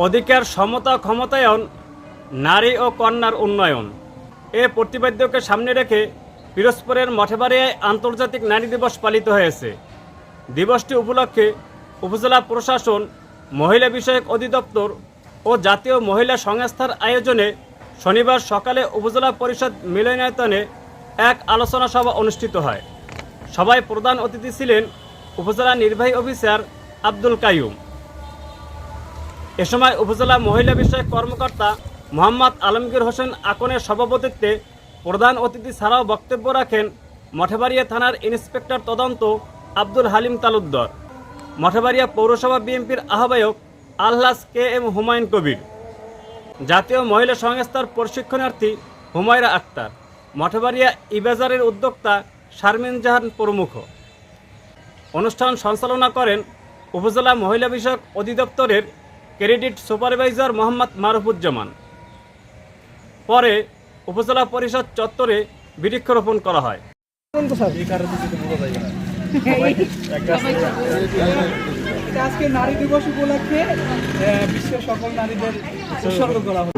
অধিকার সমতা ক্ষমতায়ন, নারী ও কন্যার উন্নয়ন এ প্রতিপাদ্যকে সামনে রেখে পিরোজপুরের মঠবাড়িয়ায় আন্তর্জাতিক নারী দিবস পালিত হয়েছে। দিবসটি উপলক্ষে উপজেলা প্রশাসন, মহিলা বিষয়ক অধিদপ্তর ও জাতীয় মহিলা সংস্থার আয়োজনে শনিবার সকালে উপজেলা পরিষদ মিলনায়তনে এক আলোচনা সভা অনুষ্ঠিত হয়। সভায় প্রধান অতিথি ছিলেন উপজেলা নির্বাহী অফিসার আব্দুল কাইয়ুম। এ সময় উপজেলা মহিলা বিষয়ক কর্মকর্তা মোহাম্মদ আলমগীর হোসেন আকনের সভাপতিত্বে প্রধান অতিথি ছাড়াও বক্তব্য রাখেন মঠবাড়িয়া থানার ইন্সপেক্টর তদন্ত আব্দুল হালিম তালুকদার, মঠবাড়িয়া পৌরসভা বিএনপির আহ্বায়ক আলহাজ কে এম হুমায়ুন কবির, জাতীয় মহিলা সংস্থার প্রশিক্ষণার্থী হুমায়রা আক্তার, মঠবাড়িয়া ইবাজারের উদ্যোক্তা শারমিন জাহান প্রমুখ। অনুষ্ঠান সঞ্চালনা করেন উপজেলা মহিলা বিষয়ক অধিদপ্তরের ক্রেডিট সুপারভাইজার মোহাম্মদ মারুফুজ্জামান। পরে উপজেলা পরিষদ চত্বরে বৃক্ষরোপণ করা হয়। আজকে নারী দিবস উপলক্ষে বিশ্বের সকল নারীদের উৎসর্গ করা হয়।